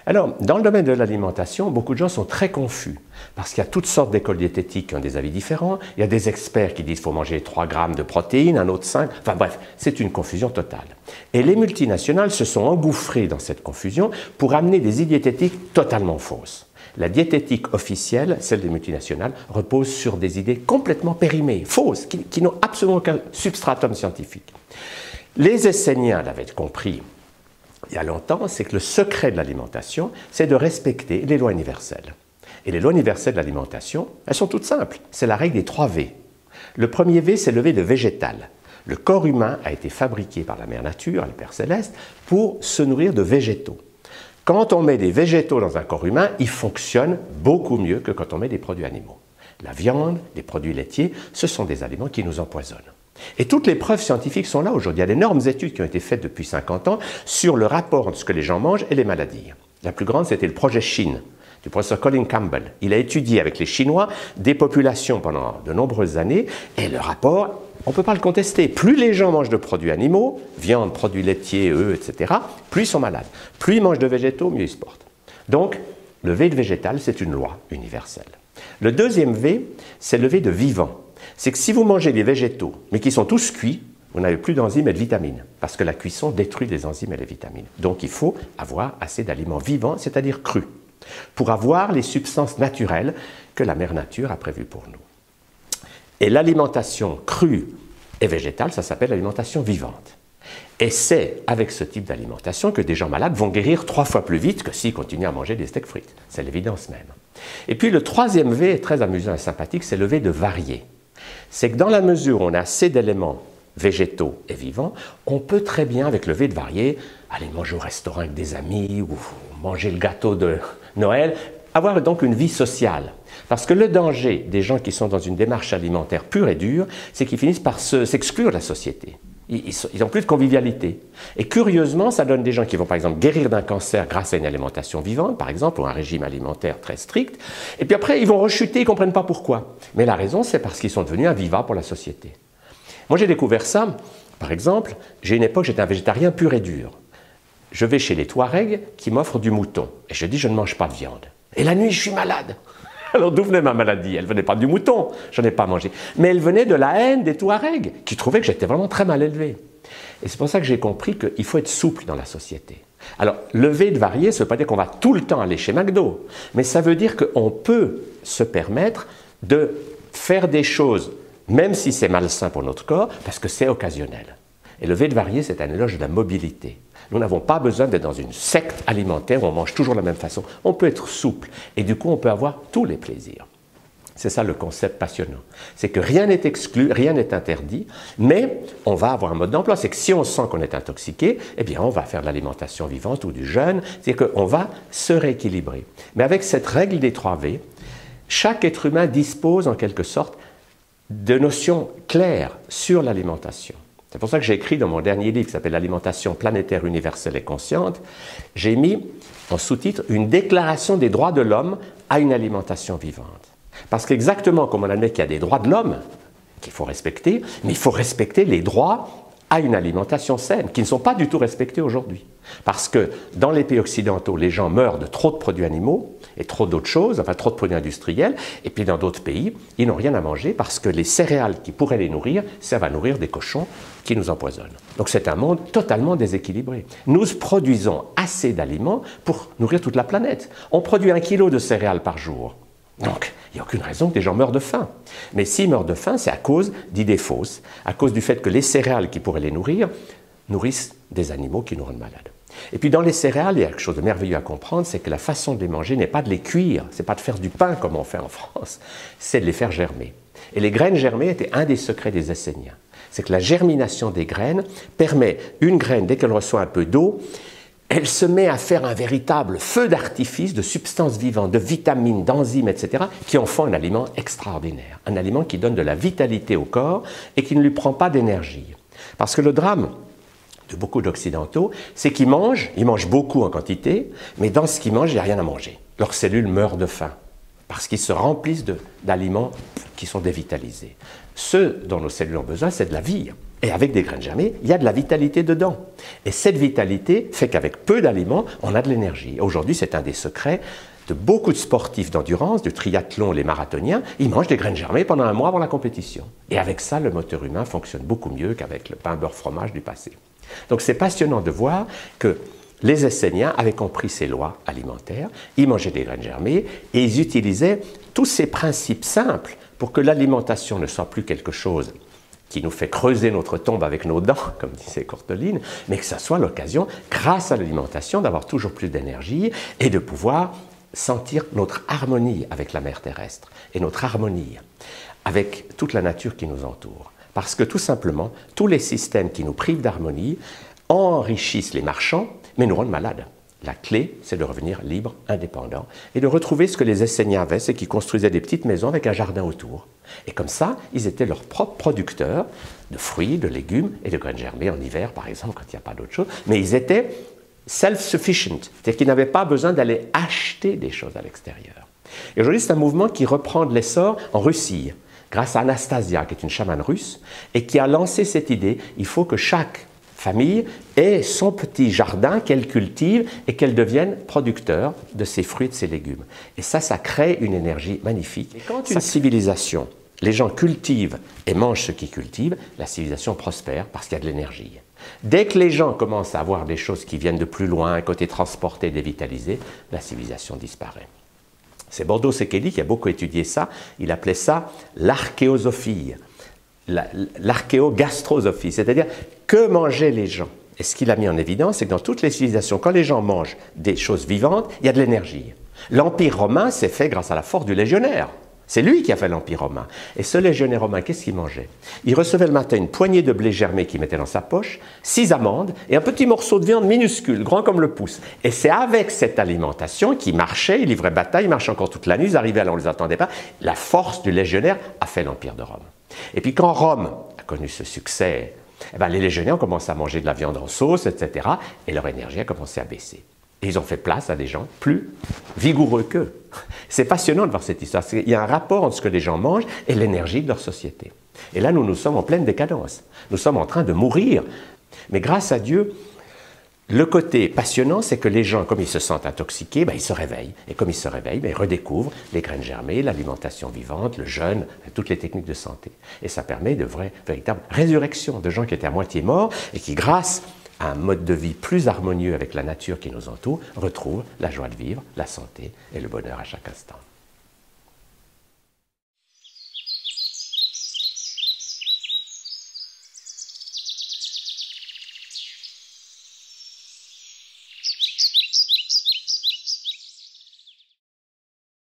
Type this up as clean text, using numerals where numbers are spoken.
Alors, dans le domaine de l'alimentation, beaucoup de gens sont très confus parce qu'il y a toutes sortes d'écoles diététiques qui ont des avis différents. Il y a des experts qui disent qu'il faut manger 3 grammes de protéines, un autre 5. Enfin bref, c'est une confusion totale. Et les multinationales se sont engouffrées dans cette confusion pour amener des idées diététiques totalement fausses. La diététique officielle, celle des multinationales, repose sur des idées complètement périmées, fausses, qui n'ont absolument aucun substratum scientifique. Les Esséniens l'avaient compris il y a longtemps, c'est que le secret de l'alimentation, c'est de respecter les lois universelles. Et les lois universelles de l'alimentation, elles sont toutes simples. C'est la règle des 3 V. Le premier V, c'est le V de végétal. Le corps humain a été fabriqué par la Mère Nature, le Père Céleste, pour se nourrir de végétaux. Quand on met des végétaux dans un corps humain, ils fonctionnent beaucoup mieux que quand on met des produits animaux. La viande, les produits laitiers, ce sont des aliments qui nous empoisonnent. Et toutes les preuves scientifiques sont là aujourd'hui. Il y a d'énormes études qui ont été faites depuis 50 ans sur le rapport entre ce que les gens mangent et les maladies. La plus grande, c'était le projet Chine, du professeur Colin Campbell. Il a étudié avec les Chinois des populations pendant de nombreuses années, et le rapport, on ne peut pas le contester. Plus les gens mangent de produits animaux, viande, produits laitiers, œufs, etc., plus ils sont malades. Plus ils mangent de végétaux, mieux ils se portent. Donc, le V de végétal, c'est une loi universelle. Le deuxième V, c'est le V de vivant. C'est que si vous mangez des végétaux, mais qui sont tous cuits, vous n'avez plus d'enzymes et de vitamines, parce que la cuisson détruit les enzymes et les vitamines. Donc il faut avoir assez d'aliments vivants, c'est-à-dire crus, pour avoir les substances naturelles que la Mère Nature a prévues pour nous. Et l'alimentation crue et végétale, ça s'appelle l'alimentation vivante. Et c'est avec ce type d'alimentation que des gens malades vont guérir 3 fois plus vite que s'ils continuent à manger des steaks frites. C'est l'évidence même. Et puis le troisième V est très amusant et sympathique, c'est le V de varier. C'est que dans la mesure où on a assez d'éléments végétaux et vivants, on peut très bien, avec le V de varier, aller manger au restaurant avec des amis ou manger le gâteau de Noël, avoir donc une vie sociale. Parce que le danger des gens qui sont dans une démarche alimentaire pure et dure, c'est qu'ils finissent par s'exclure de la société. Ils n'ont plus de convivialité. Et curieusement, ça donne des gens qui vont par exemple guérir d'un cancer grâce à une alimentation vivante, par exemple, ou un régime alimentaire très strict. Et puis après, ils vont rechuter, ils ne comprennent pas pourquoi. Mais la raison, c'est parce qu'ils sont devenus invivants pour la société. Moi, j'ai découvert ça, par exemple, j'ai une époque, j'étais un végétarien pur et dur. Je vais chez les Touaregs qui m'offrent du mouton. Et je dis, je ne mange pas de viande. Et la nuit, je suis malade. Alors d'où venait ma maladie? Elle ne venait pas du mouton, je n'en ai pas mangé. Mais elle venait de la haine des Touaregs, qui trouvaient que j'étais vraiment très mal élevé. Et c'est pour ça que j'ai compris qu'il faut être souple dans la société. Alors, le V de varier, ça ne veut pas dire qu'on va tout le temps aller chez McDo, mais ça veut dire qu'on peut se permettre de faire des choses, même si c'est malsain pour notre corps, parce que c'est occasionnel. Et le V de varier, c'est un éloge de la mobilité. Nous n'avons pas besoin d'être dans une secte alimentaire où on mange toujours de la même façon. On peut être souple et du coup, on peut avoir tous les plaisirs. C'est ça le concept passionnant. C'est que rien n'est exclu, rien n'est interdit, mais on va avoir un mode d'emploi. C'est que si on sent qu'on est intoxiqué, eh bien, on va faire de l'alimentation vivante ou du jeûne. C'est-à-dire qu'on va se rééquilibrer. Mais avec cette règle des 3 V, chaque être humain dispose en quelque sorte de notions claires sur l'alimentation. C'est pour ça que j'ai écrit dans mon dernier livre qui s'appelle L'alimentation planétaire, universelle et consciente, j'ai mis en sous-titre une déclaration des droits de l'homme à une alimentation vivante. Parce qu'exactement comme on admet qu'il y a des droits de l'homme qu'il faut respecter, mais il faut respecter les droits à une alimentation saine, qui ne sont pas du tout respectés aujourd'hui. Parce que dans les pays occidentaux, les gens meurent de trop de produits animaux et trop d'autres choses, enfin trop de produits industriels, et puis dans d'autres pays, ils n'ont rien à manger parce que les céréales qui pourraient les nourrir servent à nourrir des cochons qui nous empoisonnent. Donc c'est un monde totalement déséquilibré. Nous produisons assez d'aliments pour nourrir toute la planète. On produit 1 kilo de céréales par jour. Donc, il n'y a aucune raison que des gens meurent de faim. Mais s'ils meurent de faim, c'est à cause d'idées fausses, à cause du fait que les céréales qui pourraient les nourrir nourrissent des animaux qui nous rendent malades. Et puis dans les céréales, il y a quelque chose de merveilleux à comprendre, c'est que la façon de les manger n'est pas de les cuire, c'est pas de faire du pain comme on fait en France, c'est de les faire germer. Et les graines germées étaient un des secrets des Esséniens. C'est que la germination des graines permet, une graine, dès qu'elle reçoit un peu d'eau, elle se met à faire un véritable feu d'artifice de substances vivantes, de vitamines, d'enzymes, etc., qui en font un aliment extraordinaire. Un aliment qui donne de la vitalité au corps et qui ne lui prend pas d'énergie. Parce que le drame de beaucoup d'Occidentaux, c'est qu'ils mangent beaucoup en quantité, mais dans ce qu'ils mangent, il n'y a rien à manger. Leurs cellules meurent de faim, parce qu'ils se remplissent d'aliments qui sont dévitalisés. Ce dont nos cellules ont besoin, c'est de la vie. Et avec des graines germées, il y a de la vitalité dedans. Et cette vitalité fait qu'avec peu d'aliments, on a de l'énergie. Aujourd'hui, c'est un des secrets de beaucoup de sportifs d'endurance, du triathlon, les marathoniens, ils mangent des graines germées pendant un mois avant la compétition. Et avec ça, le moteur humain fonctionne beaucoup mieux qu'avec le pain beurre fromage du passé. Donc c'est passionnant de voir que les Esséniens avaient compris ces lois alimentaires, ils mangeaient des graines germées et ils utilisaient tous ces principes simples pour que l'alimentation ne soit plus quelque chose qui nous fait creuser notre tombe avec nos dents, comme disait Courteline, mais que ça soit l'occasion, grâce à l'alimentation, d'avoir toujours plus d'énergie et de pouvoir sentir notre harmonie avec la mer terrestre et notre harmonie avec toute la nature qui nous entoure. Parce que tout simplement, tous les systèmes qui nous privent d'harmonie enrichissent les marchands, mais nous rendent malades. La clé, c'est de revenir libre, indépendant, et de retrouver ce que les Esséniens avaient, c'est qu'ils construisaient des petites maisons avec un jardin autour. Et comme ça, ils étaient leurs propres producteurs de fruits, de légumes et de graines germées en hiver, par exemple, quand il n'y a pas d'autre chose. Mais ils étaient self-sufficient, c'est-à-dire qu'ils n'avaient pas besoin d'aller acheter des choses à l'extérieur. Et aujourd'hui, c'est un mouvement qui reprend de l'essor en Russie, grâce à Anastasia, qui est une chamane russe, et qui a lancé cette idée, il faut que chaque famille ait son petit jardin qu'elle cultive et qu'elle devienne producteur de ses fruits et de ses légumes. Et ça crée une énergie magnifique. Et quand une civilisation, les gens cultivent et mangent ce qu'ils cultivent, la civilisation prospère parce qu'il y a de l'énergie. Dès que les gens commencent à avoir des choses qui viennent de plus loin, un côté transporté, dévitalisé, la civilisation disparaît. C'est Bordeaux Sekeli qui a beaucoup étudié ça, il appelait ça l'archéosophie, l'archéogastrosophie, c'est-à-dire que mangeaient les gens. Et ce qu'il a mis en évidence, c'est que dans toutes les civilisations, quand les gens mangent des choses vivantes, il y a de l'énergie. L'Empire romain s'est fait grâce à la force du légionnaire. C'est lui qui a fait l'Empire romain. Et ce légionnaire romain, qu'est-ce qu'il mangeait? Il recevait le matin une poignée de blé germé qu'il mettait dans sa poche, 6 amandes et un petit morceau de viande minuscule, grand comme le pouce. Et c'est avec cette alimentation qu'il marchait, il livrait bataille, il marchait encore toute la nuit, ils arrivaient là, on ne les attendait pas. La force du légionnaire a fait l'Empire de Rome. Et puis quand Rome a connu ce succès, les légionnaires ont commencé à manger de la viande en sauce, etc. Et leur énergie a commencé à baisser. Et ils ont fait place à des gens plus vigoureux qu'eux. C'est passionnant de voir cette histoire. Il y a un rapport entre ce que les gens mangent et l'énergie de leur société. Et là, nous sommes en pleine décadence. Nous sommes en train de mourir. Mais grâce à Dieu, le côté passionnant, c'est que les gens, comme ils se sentent intoxiqués, ils se réveillent. Et comme ils se réveillent, ils redécouvrent les graines germées, l'alimentation vivante, le jeûne, toutes les techniques de santé. Et ça permet de véritable résurrection de gens qui étaient à moitié morts et qui, grâce à un mode de vie plus harmonieux avec la nature qui nous entoure, retrouvent la joie de vivre, la santé et le bonheur à chaque instant.